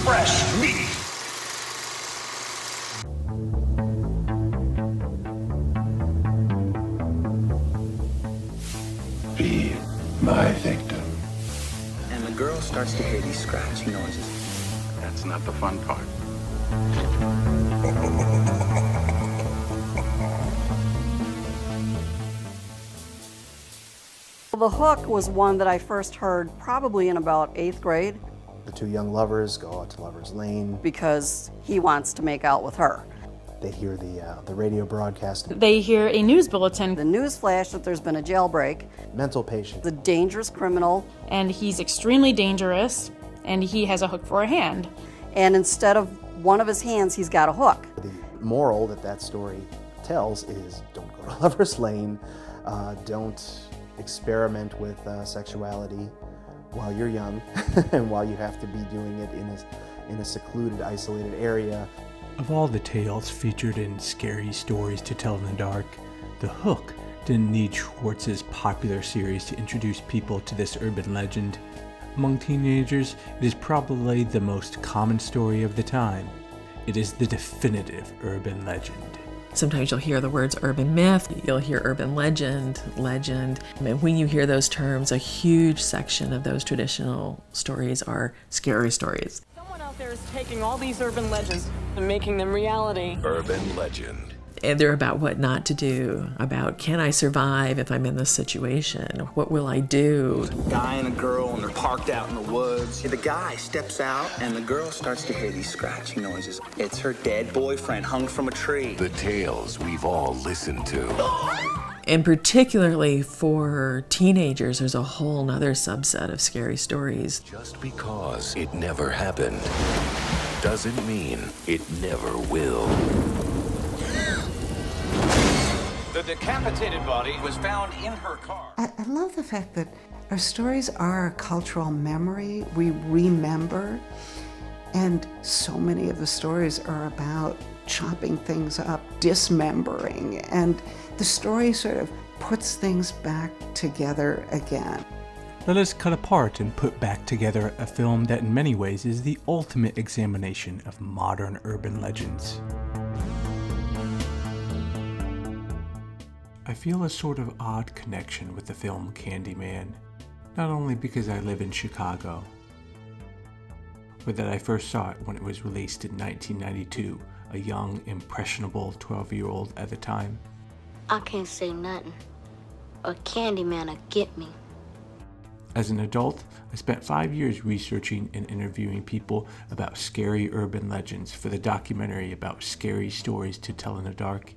fresh meat. Be my victim. And the girl starts to hear these scratching noises. That's not the fun part. The hook was one that I first heard probably in about 8th grade. The two young lovers go out to Lover's Lane. Because he wants to make out with her. They hear the radio broadcast. They hear a news bulletin. The news flash that there's been a jailbreak. Mental patient. The dangerous criminal. And he's extremely dangerous, and he has a hook for a hand. And instead of one of his hands, he's got a hook. The moral that story tells is don't go to Lover's Lane, don't experiment with sexuality while you're young and while you have to be doing it in a secluded, isolated area. Of all the tales featured in Scary Stories to Tell in the Dark, The Hook didn't need Schwartz's popular series to introduce people to this urban legend. Among teenagers, it is probably the most common story of the time. It is the definitive urban legend. Sometimes you'll hear the words urban myth, you'll hear urban legend. And when you hear those terms, a huge section of those traditional stories are scary stories. Someone out there is taking all these urban legends and making them reality. Urban legend. And they're about what not to do, about can I survive if I'm in this situation? What will I do? There's a guy and a girl, and they're parked out in the woods. The guy steps out, and the girl starts to hear these scratching noises. It's her dead boyfriend hung from a tree. The tales we've all listened to. And particularly for teenagers, there's a whole nother subset of scary stories. Just because it never happened doesn't mean it never will. The decapitated body was found in her car. I love the fact that our stories are a cultural memory. We remember, and so many of the stories are about chopping things up, dismembering, and the story sort of puts things back together again. Let us cut apart and put back together a film that in many ways is the ultimate examination of modern urban legends. I feel a sort of odd connection with the film Candyman, not only because I live in Chicago, but that I first saw it when it was released in 1992, a young, impressionable 12-year-old at the time. I can't say nothing. A Candyman will get me. As an adult, I spent 5 years researching and interviewing people about scary urban legends for the documentary about Scary Stories to Tell in the Dark.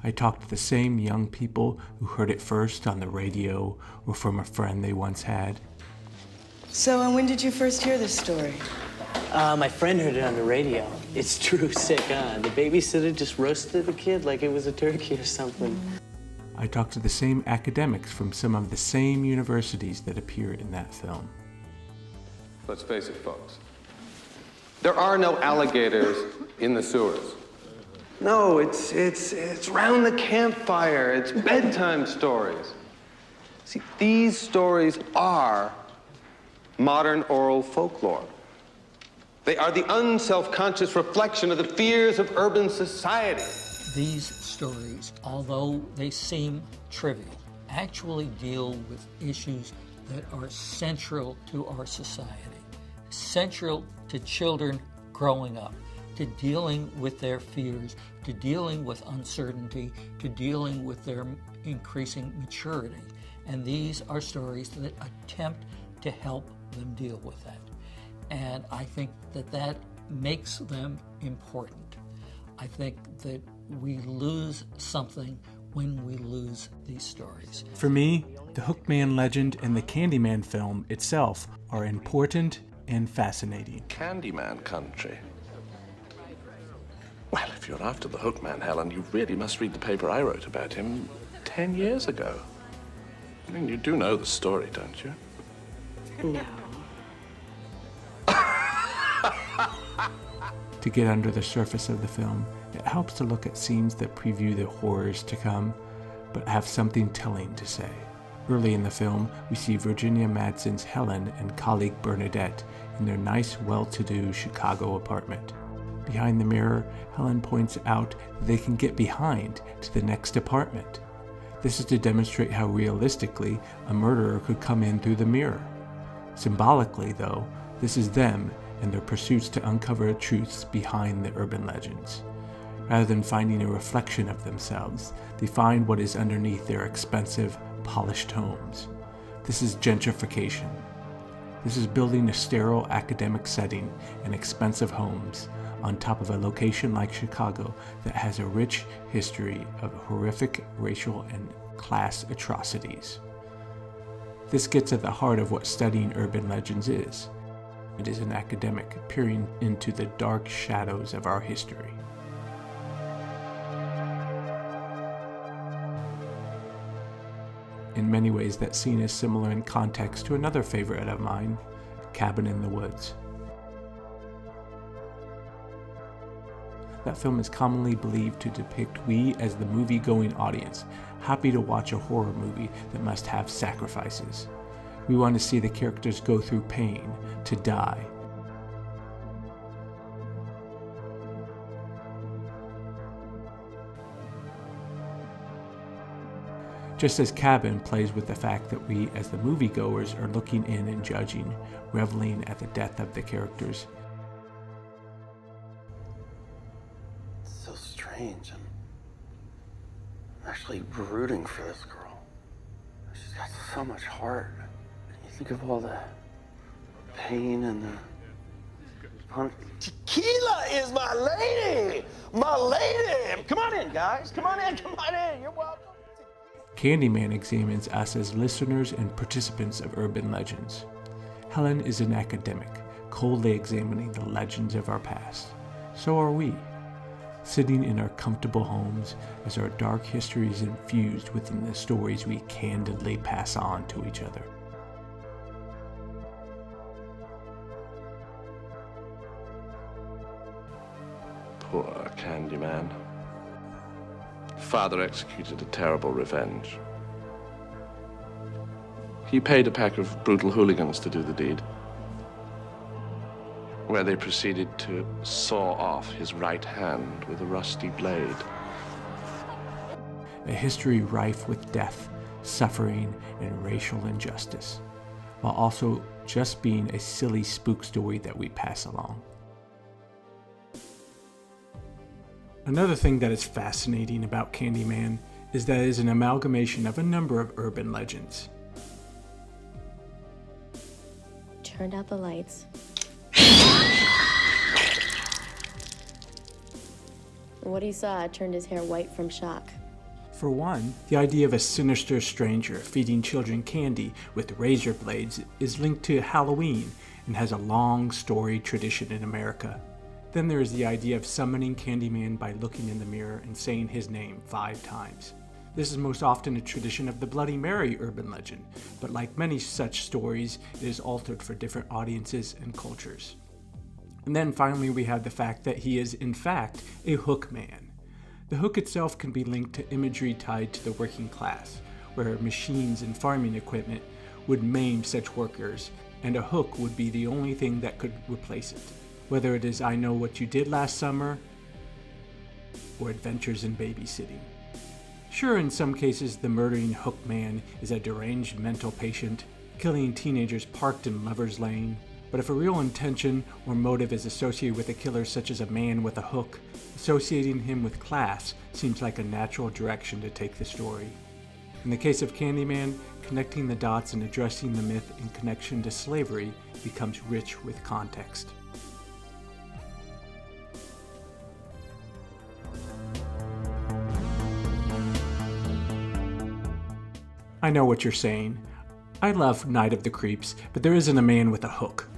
I talked to the same young people who heard it first on the radio or from a friend they once had. So, when did you first hear this story? My friend heard it on the radio. It's true sick, huh? The babysitter just roasted the kid like it was a turkey or something. I talked to the same academics from some of the same universities that appear in that film. Let's face it, folks. There are no alligators in the sewers. No, it's round the campfire. It's bedtime stories. See, these stories are modern oral folklore. They are the unself-conscious reflection of the fears of urban society. These stories, although they seem trivial, actually deal with issues that are central to our society, central to children growing up, to dealing with their fears, to dealing with uncertainty, to dealing with their increasing maturity. And these are stories that attempt to help them deal with that. And I think that that makes them important. I think that we lose something when we lose these stories. For me, the Hookman legend and the Candyman film itself are important and fascinating. Candyman country. Well, if you're after the Hookman, Helen, you really must read the paper I wrote about him 10 years ago. I mean, you do know the story, don't you? No. To get under the surface of the film, it helps to look at scenes that preview the horrors to come, but have something telling to say. Early in the film, we see Virginia Madsen's Helen and colleague Bernadette in their nice, well-to-do Chicago apartment. Behind the mirror, Helen points out that they can get behind to the next apartment. This is to demonstrate how realistically a murderer could come in through the mirror. Symbolically, though, this is them and their pursuits to uncover truths behind the urban legends. Rather than finding a reflection of themselves, they find what is underneath their expensive, polished homes. This is gentrification. This is building a sterile academic setting and expensive homes on top of a location like Chicago that has a rich history of horrific racial and class atrocities. This gets at the heart of what studying urban legends is. It is an academic peering into the dark shadows of our history. In many ways, that scene is similar in context to another favorite of mine, Cabin in the Woods. That film is commonly believed to depict we as the movie-going audience, happy to watch a horror movie that must have sacrifices. We want to see the characters go through pain, to die. Just as Cabin plays with the fact that we as the moviegoers are looking in and judging, reveling at the death of the characters. It's so strange. I'm actually rooting for this girl. She's got so much heart. You think of all the pain and the... Tequila is my lady! My lady! Come on in, guys. Come on in. You're welcome. Candyman examines us as listeners and participants of urban legends. Helen is an academic, coldly examining the legends of our past. So are we, sitting in our comfortable homes as our dark history is infused within the stories we candidly pass on to each other. Poor Candyman. Father executed a terrible revenge. He paid a pack of brutal hooligans to do the deed, where they proceeded to saw off his right hand with a rusty blade. A history rife with death, suffering, and racial injustice, while also just being a silly spook story that we pass along. Another thing that is fascinating about Candyman is that it is an amalgamation of a number of urban legends. Turned out the lights. What he saw turned his hair white from shock. For one, the idea of a sinister stranger feeding children candy with razor blades is linked to Halloween and has a long, storied tradition in America. Then there is the idea of summoning Candyman by looking in the mirror and saying his name 5 times. This is most often a tradition of the Bloody Mary urban legend, but like many such stories, it is altered for different audiences and cultures. And then finally we have the fact that he is in fact a hook man. The hook itself can be linked to imagery tied to the working class, where machines and farming equipment would maim such workers, and a hook would be the only thing that could replace it. Whether it is I Know What You Did Last Summer or Adventures in Babysitting. Sure, in some cases, the murdering hook man is a deranged mental patient, killing teenagers parked in Lover's Lane. But if a real intention or motive is associated with a killer such as a man with a hook, associating him with class seems like a natural direction to take the story. In the case of Candyman, connecting the dots and addressing the myth in connection to slavery becomes rich with context. I know what you're saying. I love Night of the Creeps, but there isn't a man with a hook.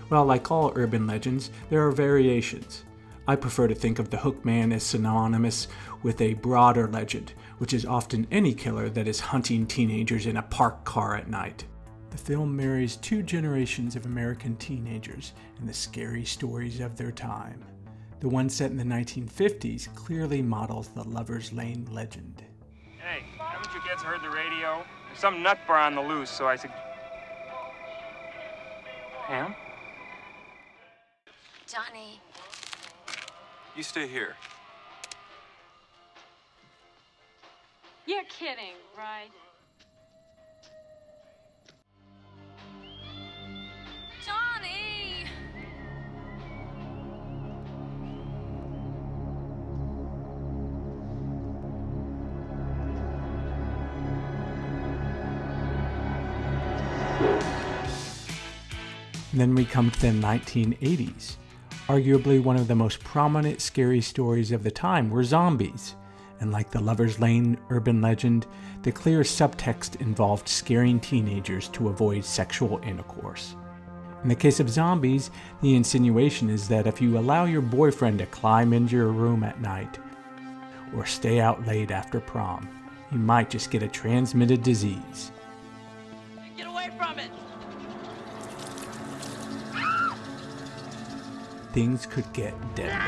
Well, like all urban legends, there are variations. I prefer to think of the hook man as synonymous with a broader legend, which is often any killer that is hunting teenagers in a parked car at night. The film marries 2 generations of American teenagers and the scary stories of their time. The one set in the 1950s clearly models the Lover's Lane legend. Hey, haven't you kids heard the radio? They're some nut bar on the loose, so I said... Pam? Johnny. You stay here. You're kidding, right? Johnny! And then we come to the 1980s. Arguably one of the most prominent scary stories of the time were zombies. And like the Lover's Lane urban legend, the clear subtext involved scaring teenagers to avoid sexual intercourse. In the case of zombies, the insinuation is that if you allow your boyfriend to climb into your room at night, or stay out late after prom, you might just get a transmitted disease. Get away from it! Things could get deadly.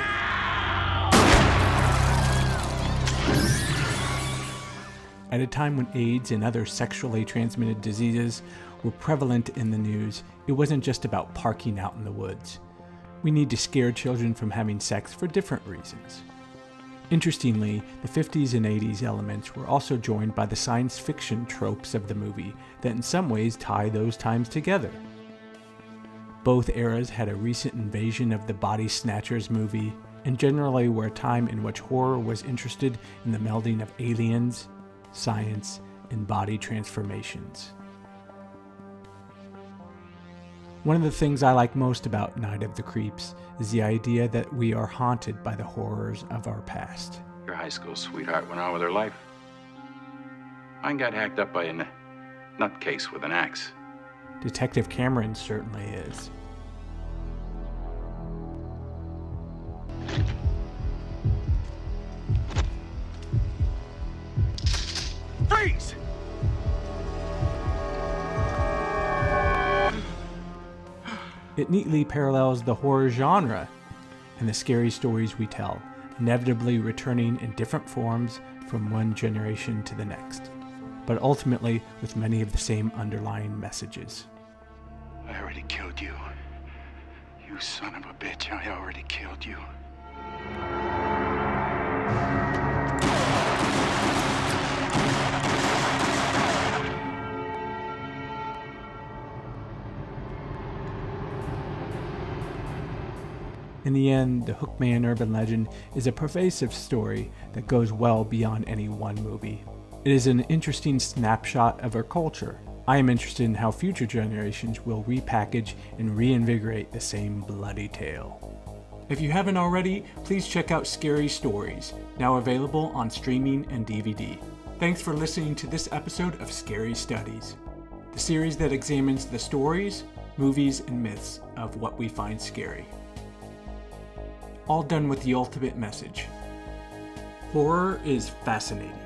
At a time when AIDS and other sexually transmitted diseases were prevalent in the news, it wasn't just about parking out in the woods. We need to scare children from having sex for different reasons. Interestingly, the 50s and 80s elements were also joined by the science fiction tropes of the movie that in some ways tie those times together. Both eras had a recent invasion of the Body Snatchers movie, and generally were a time in which horror was interested in the melding of aliens, science, and body transformations. One of the things I like most about Night of the Creeps is the idea that we are haunted by the horrors of our past. Your high school sweetheart went on with her life. Mine got hacked up by a nutcase with an axe. Detective Cameron certainly is. Freeze! It neatly parallels the horror genre and the scary stories we tell, inevitably returning in different forms from one generation to the next, but ultimately with many of the same underlying messages. I already killed you. You son of a bitch, I already killed you. In the end, the Hookman urban legend is a pervasive story that goes well beyond any one movie. It is an interesting snapshot of our culture. I am interested in how future generations will repackage and reinvigorate the same bloody tale. If you haven't already, please check out Scary Stories, now available on streaming and DVD. Thanks for listening to this episode of Scary Studies, the series that examines the stories, movies, and myths of what we find scary. All done with the ultimate message. Horror is fascinating.